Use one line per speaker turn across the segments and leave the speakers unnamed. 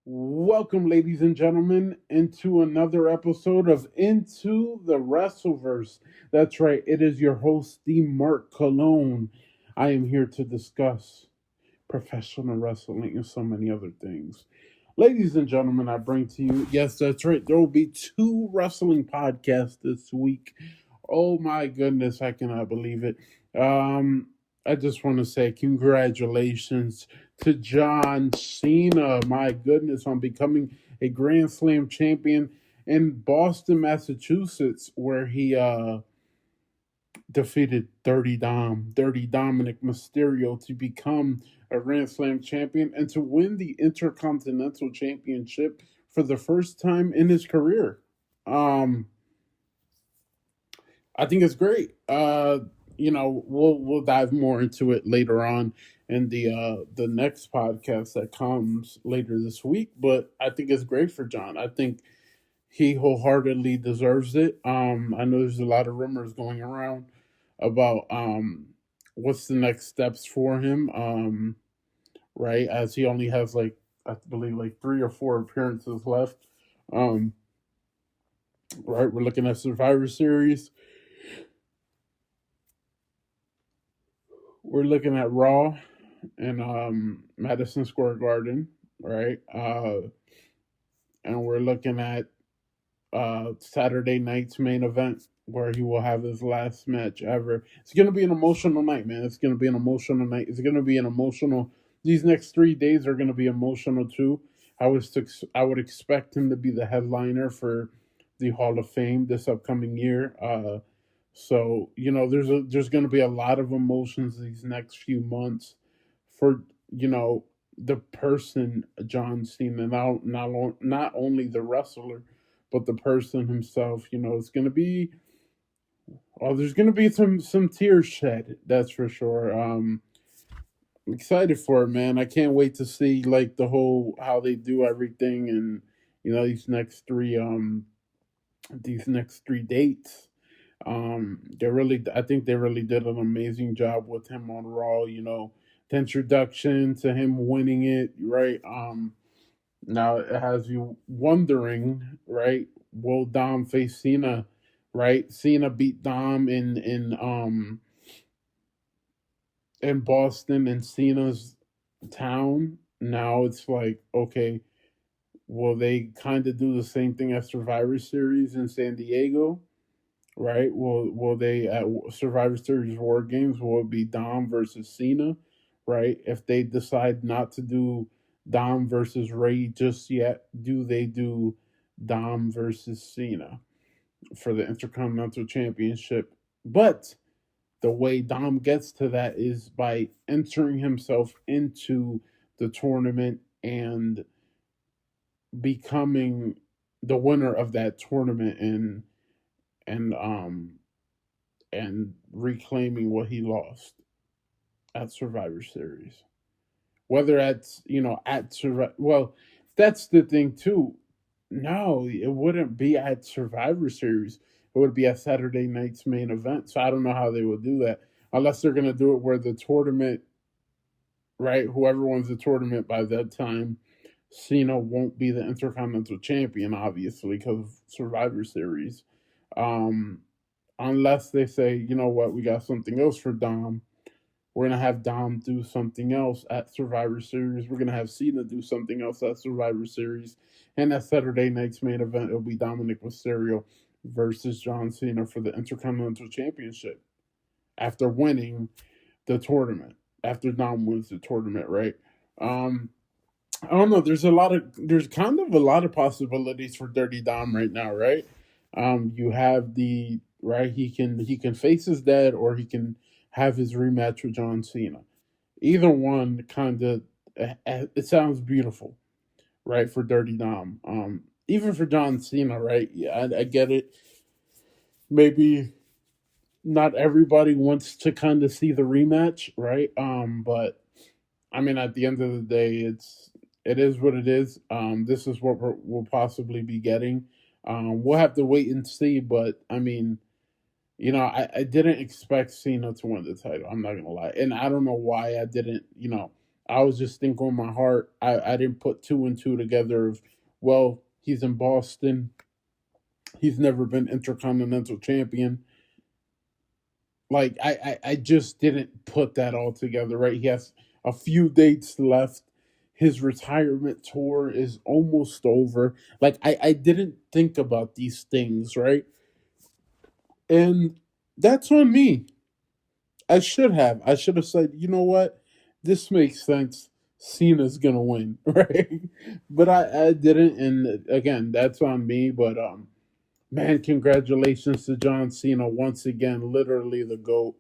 Welcome, ladies and gentlemen, into another episode of Into the Wrestleverse. That's right, it is your host, the Mark Cologne. I am here to discuss professional wrestling and so many other things. Ladies and gentlemen, I bring to you, yes, that's right, there will be two wrestling podcasts this week. Oh my goodness, I cannot believe it. Um, I just want to say congratulations to John Cena. My goodness, on becoming a Grand Slam champion in Boston, Massachusetts, where he defeated Dirty Dominik Mysterio to become a Grand Slam champion and to win the Intercontinental Championship for the first time in his career. Um, I think it's great. We'll dive more into it later on in the next podcast that comes later this week. But I think it's great for John. I think he wholeheartedly deserves it. I know there's a lot of rumors going around about what's the next steps for him. Right, as he only has like I believe like 3 or 4 appearances left. Um, right, we're looking at Survivor Series. We're looking at Raw in Madison Square Garden, right? And we're looking at Saturday night's main event where he will have his last match ever. It's going to be an emotional night, man. It's going to be an emotional night. It's going to be an emotional. These next 3 days are going to be emotional too. I would expect him to be the headliner for the Hall of Fame this upcoming year. So there's going to be a lot of emotions these next few months for the person John Cena, not only the wrestler, but the person himself. It's going to be there's going to be some tears shed. That's for sure. I'm excited for it, man. I can't wait to see like the whole how they do everything and these next three dates. I think they really did an amazing job with him on Raw. The introduction to him winning it, right? Now it has you wondering, right? Will Dom face Cena? Right? Cena beat Dom in Boston in Cena's town. Now it's like, okay, will they kind of do the same thing as Survivor Series in San Diego? Right? Will they at Survivor Series War Games? Will it be Dom versus Cena? Right? If they decide not to do Dom versus Ray just yet, do they do Dom versus Cena for the Intercontinental Championship? But the way Dom gets to that is by entering himself into the tournament and becoming the winner of that tournament and um and reclaiming what he lost at Survivor Series. Whether that's at Survivor, well, that's the thing too. No, it wouldn't be at Survivor Series. It would be at Saturday night's main event. So I don't know how they would do that unless they're going to do it where the tournament, right? Whoever wins the tournament by that time, Cena won't be the Intercontinental Champion, obviously, because of Survivor Series. Um, unless they say, you know what, we got something else for Dom. We're gonna have Dom do something else at Survivor Series. We're gonna have Cena do something else at Survivor Series, and that Saturday night's main event it'll be Dominik Mysterio versus John Cena for the Intercontinental Championship after winning the tournament. After Dom wins the tournament, right? Um, I don't know. There's kind of a lot of possibilities for Dirty Dom right now, right? You have the right. He can face his dad, or he can have his rematch with John Cena. Either one, kind of, it sounds beautiful, right? For Dirty Dom, even for John Cena, right? Yeah, I get it. Maybe not everybody wants to kind of see the rematch, right? But I mean, at the end of the day, it is what it is. This is what we'll possibly be getting. We'll have to wait and see. But I mean, I didn't expect Cena to win the title. I'm not gonna lie, and I don't know why I didn't. I was just thinking in my heart, I didn't put two and two together of, well, he's in Boston. He's never been Intercontinental Champion. Like, I just didn't put that all together, right? He has a few dates left. His retirement tour is almost over. Like, I didn't think about these things, right? And that's on me. I should have. I should have said, you know what? This makes sense. Cena's gonna win, right? But I didn't, and again, that's on me. But man, congratulations to John Cena once again, literally the GOAT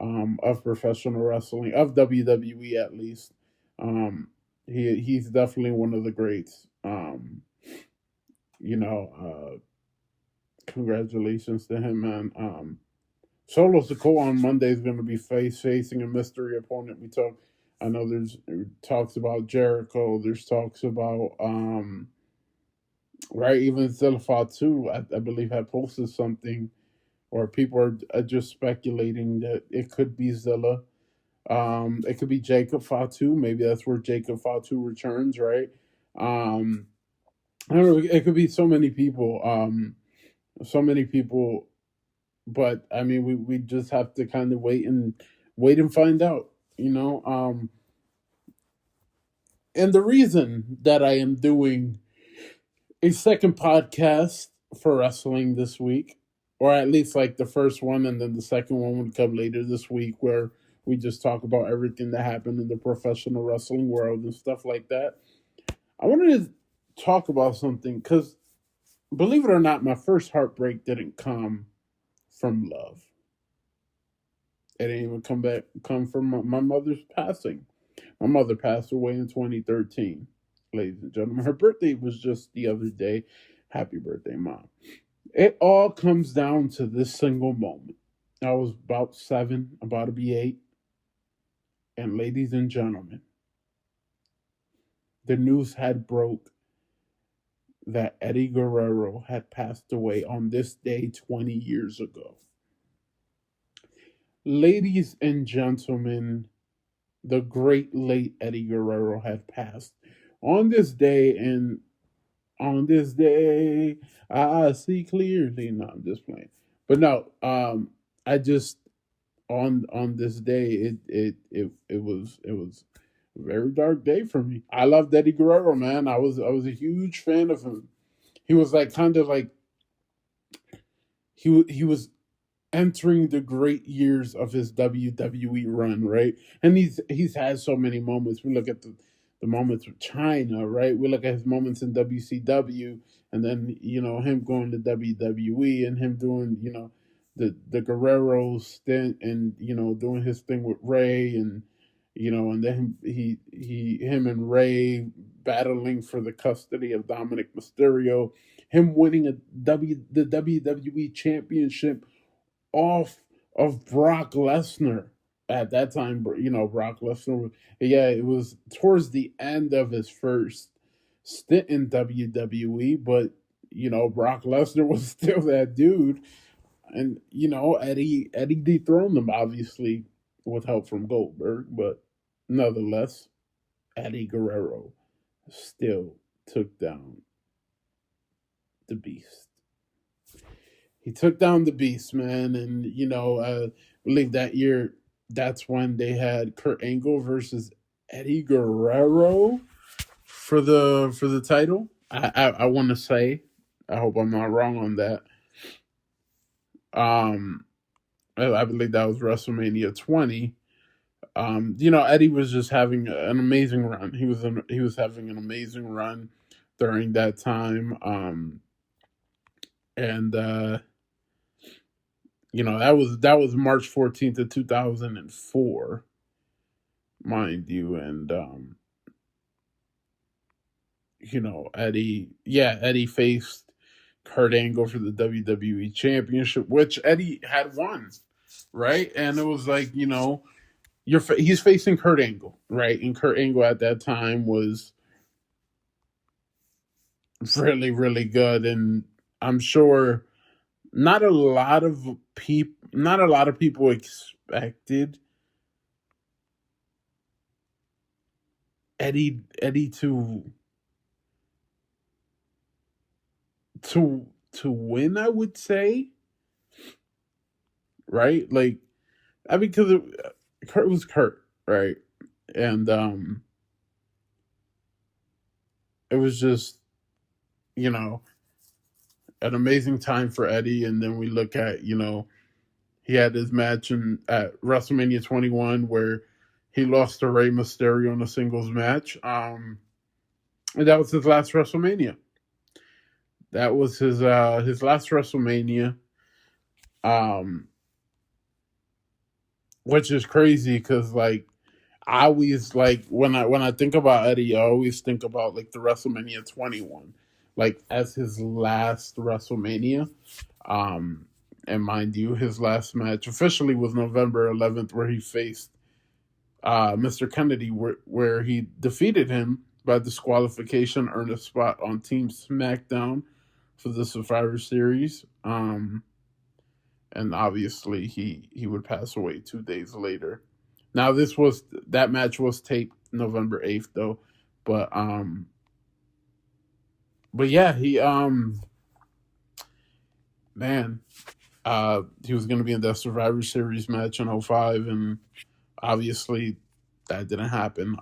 of professional wrestling, of WWE at least. Um, he's definitely one of the greats. You know, congratulations to him, man. Solo Sikoa on Monday is going to be facing a mystery opponent. I know there's talks about Jericho. There's talks about right, even Zilla Fatu, I believe, had posted something, or people are just speculating that it could be Zilla. It could be Jacob Fatu. Maybe that's where Jacob Fatu returns, right? Um, I don't know. It could be so many people. So many people, but I mean, we just have to kind of wait and find out. You know. And the reason that I am doing a second podcast for wrestling this week, or at least like the first one, and then the second one would come later this week, where we just talk about everything that happened in the professional wrestling world and stuff like that. I wanted to talk about something because, believe it or not, my first heartbreak didn't come from love. It didn't even come from my mother's passing. My mother passed away in 2013, ladies and gentlemen. Her birthday was just the other day. Happy birthday, Mom. It all comes down to this single moment. I was about 7, about to be 8. And ladies and gentlemen, the news had broke that Eddie Guerrero had passed away on this day 20 years ago. Ladies and gentlemen, the great late Eddie Guerrero had passed on this day, and on this day I see clearly. No, I'm just playing. But no, I just on this day it was a very dark day for me. I loved Eddie Guerrero, man. I was a huge fan of him. He was like kind of like he was entering the great years of his WWE run, right? And he's had so many moments. We look at the moments with China, right? We look at his moments in WCW, and then him going to WWE, and him doing the Guerrero stint, and doing his thing with Ray, and and then him and Ray battling for the custody of Dominik Mysterio, him winning the WWE Championship off of Brock Lesnar. At that time, Brock Lesnar, yeah, it was towards the end of his first stint in WWE, but Brock Lesnar was still that dude, and Eddie dethroned him, obviously with help from Goldberg, but nonetheless, Eddie Guerrero still took down the Beast. He took down the Beast, man, and I believe that year that's when they had Kurt Angle versus Eddie Guerrero for the title. I want to say, I hope I'm not wrong on that. Um, I believe that was WrestleMania 20. Eddie was just having an amazing run. He was having an amazing run during that time. And that was March 14th of 2004, mind you, and Eddie faced Kurt Angle for the WWE Championship, which Eddie had won, right? And it was like, he's facing Kurt Angle, right? And Kurt Angle at that time was really, really good, and I'm sure not a lot of people expected Eddie to win, I would say, right? Like, I mean, because Kurt was Kurt, right? And it was just, you know, an amazing time for Eddie. And then we look at, he had his match at WrestleMania 21 where he lost to Rey Mysterio in a singles match. And that was his last WrestleMania. That was his last WrestleMania. Um, which is crazy because like I always like when I think about Eddie, I always think about like the WrestleMania 21, like as his last WrestleMania. Um, and mind you, his last match officially was November 11th, where he faced Mr. Kennedy, where he defeated him by disqualification, earned a spot on Team SmackDown for the Survivor Series. And obviously he would pass away 2 days later. Now that match was taped November 8th though, but yeah, man, he was going to be in that Survivor Series match in '05, and obviously that didn't happen.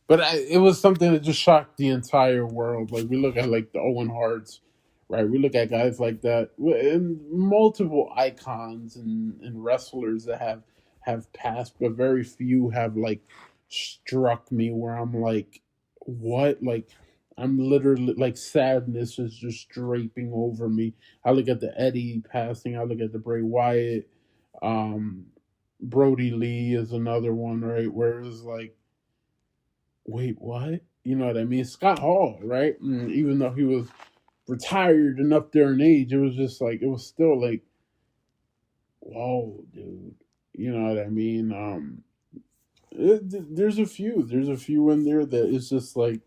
But it was something that just shocked the entire world. Like we look at like the Owen Harts, right? We look at guys like that and multiple icons and wrestlers that have passed, but very few have like struck me where I'm like, what? Like I'm literally like sadness is just draping over me. I look at the Eddie passing. I look at the Bray Wyatt. Um, Brody Lee is another one, right? Where it was like, wait, what? You know what I mean? Scott Hall, right? And even though he was retired and up there in age, it was just like it was still like, whoa, dude. You know what I mean? There's a few in there that it's just like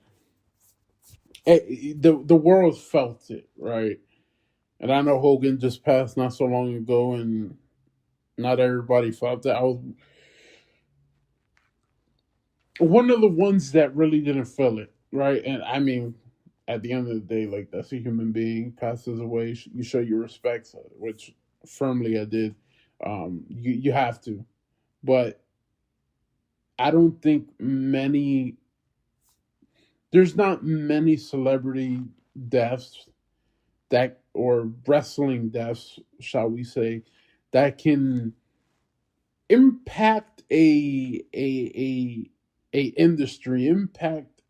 the world felt it, right? And I know Hogan just passed not so long ago, and not everybody felt it. I was one of the ones that really didn't feel it, right? And I mean, at the end of the day, like that's a human being passes away. You show your respects, which firmly I did. You have to, but I don't think many. There's not many celebrity deaths that or wrestling deaths, shall we say, that can impact a industry, impact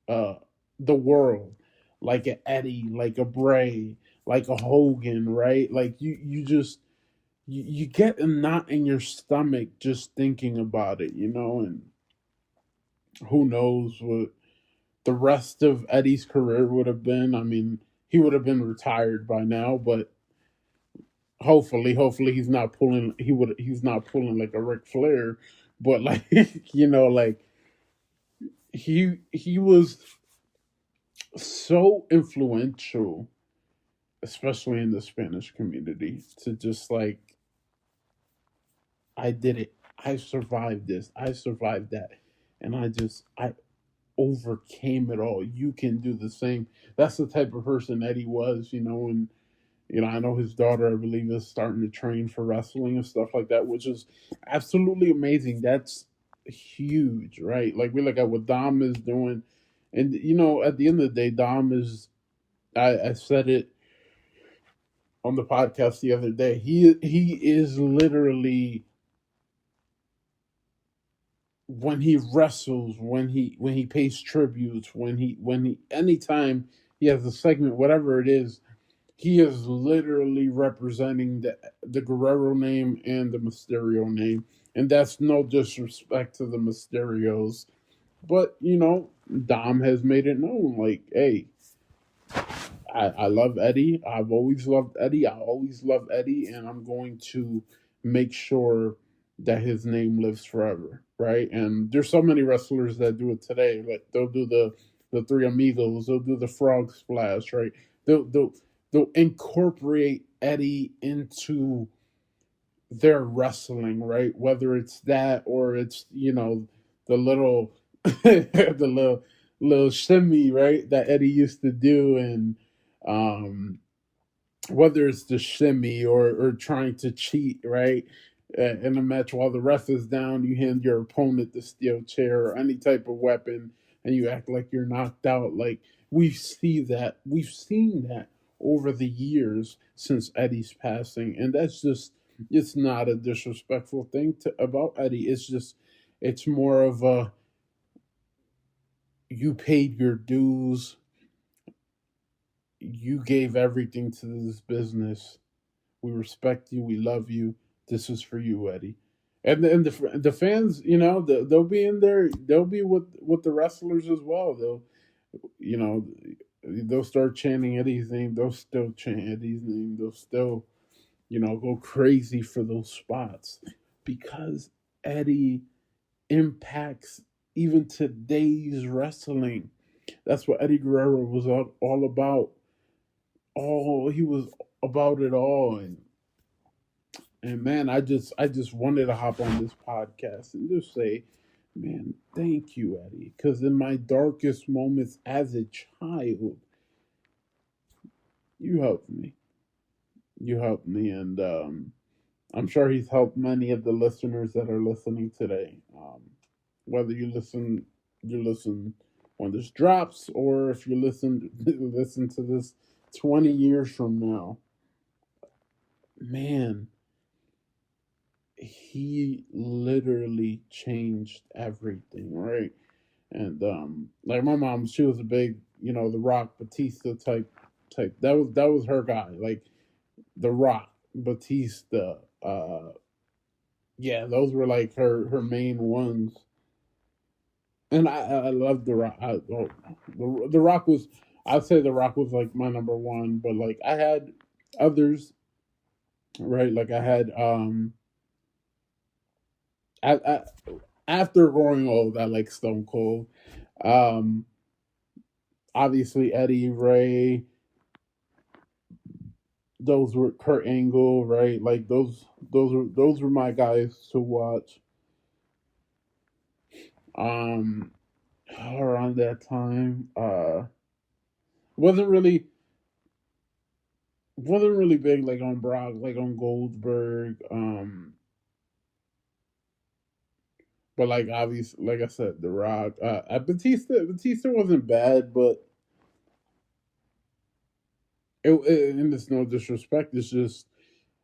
uh the world, like a Eddie, like a Bray, like a Hogan, right? Like you just you get a knot in your stomach just thinking about it, and who knows what the rest of Eddie's career would have been. I mean, he would have been retired by now, but hopefully he's not pulling like a Ric Flair, but like like he was so influential, especially in the Spanish community, to just like I did it, I survived this, I survived that, and I overcame it all. You can do the same. That's the type of person Eddie was, and I know his daughter, I believe, is starting to train for wrestling and stuff like that, which is absolutely amazing. That's huge, right? Like we look at what Dom is doing, and at the end of the day, Dom is. I said it on the podcast the other day. He is literally when he wrestles, when he pays tributes, when he anytime he has a segment, whatever it is, he is literally representing the Guerrero name and the Mysterio name, and that's no disrespect to the Mysterios, but Dom has made it known, like, hey, I love Eddie. I've always loved Eddie. I always love Eddie, and I'm going to make sure that his name lives forever, right? And there's so many wrestlers that do it today. Like they'll do the Three Amigos, they'll do the Frog Splash, right? They'll incorporate Eddie into their wrestling, right? Whether it's that or it's the little the little shimmy, right, that Eddie used to do, and um, whether it's the shimmy or trying to cheat, right, in a match while the ref is down, you hand your opponent the steel chair or any type of weapon, and you act like you're knocked out. Like we've seen that over the years since Eddie's passing, and that's just it's not a disrespectful thing about Eddie. It's just it's more of a you paid your dues, you gave everything to this business. We respect you. We love you. This is for you, Eddie. And the fans, they'll be in there. They'll be with the wrestlers as well. You know, they'll start chanting Eddie's name. They'll still chant Eddie's name. They'll still, go crazy for those spots because Eddie impacts even today's wrestling. That's what Eddie Guerrero was all about. He was about it all, and man, I just wanted to hop on this podcast and just say, man, thank you, Eddie. Because in my darkest moments as a child, you helped me. You helped me, and I'm sure he's helped many of the listeners that are listening today. Whether you listen when this drops, or if you listen to this 20 years from now, man, he literally changed everything, right? And like my mom, she was a big, the Rock Batista type. That was her guy, like the Rock Batista. Yeah, those were like her main ones. And I love the Rock. The Rock was, I'd say the Rock was like my number one, but like I had others, right? Like I had I after growing old, I like Stone Cold. Um, Obviously Eddie Ray, those were Kurt Angle, right? Like those were my guys to watch. Um, around that time, wasn't really wasn't really big like on Brock, like on Goldberg. But like obviously, like I said, The Rock. Batista wasn't bad, but and it's no disrespect. It's just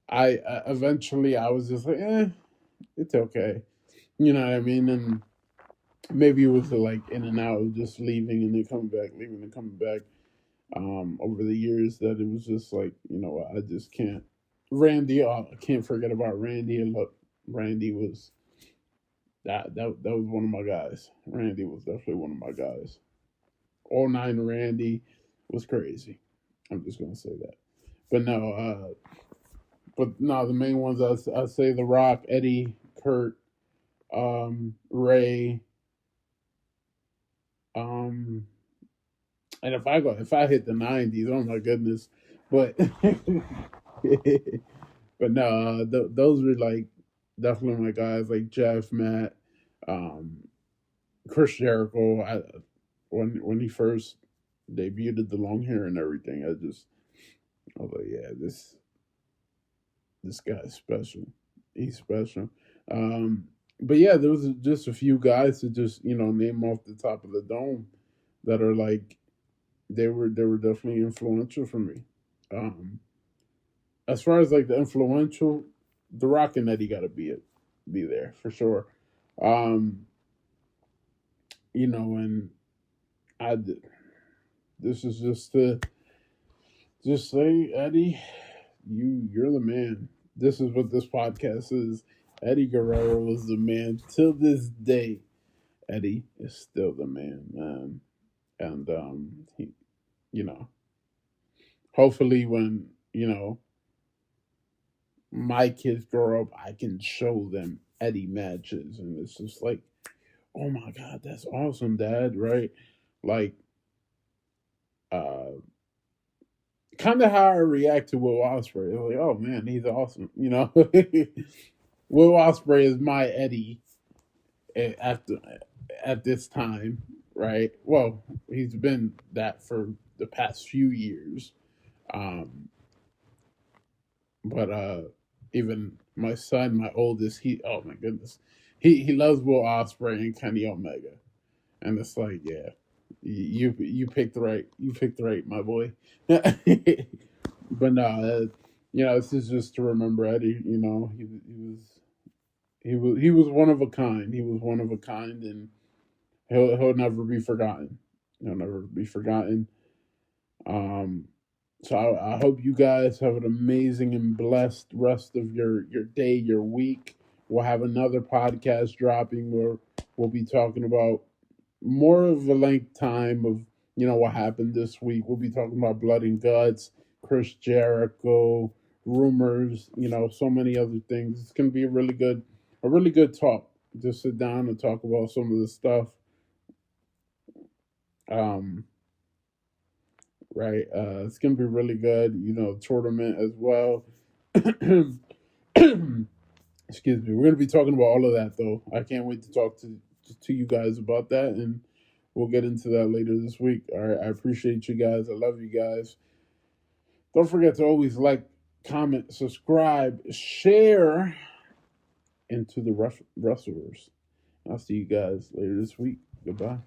I eventually I was just like, it's okay. You know what I mean? And maybe it was like in and out, just leaving and then coming back, leaving and coming back. Over the years, that it was just like, I just can't. Randy, I can't forget about Randy. And look, Randy was that was one of my guys. Randy was definitely one of my guys. All nine Randy was crazy. I'm just gonna say that. But no, the main ones I say The Rock, Eddie, Kurt, Ray, um, and if I hit the '90s, oh my goodness! But but no, those were like definitely my guys, like Jeff, Matt, um, Chris Jericho. When he first debuted the long hair and everything, I was like, yeah, this guy's special. He's special. Um, but yeah, there was just a few guys to just name off the top of the dome that are like they were definitely influential for me. Um, as far as like the influential, The Rock and Eddie got to be there for sure. Um, and I this is just to just say, Eddie, you're the man. This is what this podcast is. Eddie Guerrero is the man till this day. Eddie is still the man, and he, you know, hopefully when my kids grow up, I can show them Eddie matches, and it's just like, oh my god, that's awesome, Dad, right? Like, uh, kind of how I react to Will Ospreay. Like, oh man, he's awesome, Will Ospreay is my Eddie after. at this time, right? Well, he's been that for the past few years. Um, but even my son, my oldest, he oh my goodness, he loves Will Ospreay and Kenny Omega, and it's like, yeah, you picked right, my boy. But no, this is just to remember Eddie. He was one of a kind. He was one of a kind, and he'll never be forgotten. He'll never be forgotten. Um, so I hope you guys have an amazing and blessed rest of your day, your week. We'll have another podcast dropping where we'll be talking about more of a length time of what happened this week. We'll be talking about blood and guts, Chris Jericho, rumors, so many other things. It's gonna be a really good talk. Just sit down and talk about some of the stuff. Um, right. It's gonna be really good. Tournament as well. Excuse me. We're gonna be talking about all of that though. I can't wait to talk to you guys about that, and we'll get into that later this week. All right. I appreciate you guys. I love you guys. Don't forget to always like, comment, subscribe, share into the Wrestleverse. I'll see you guys later this week. Goodbye.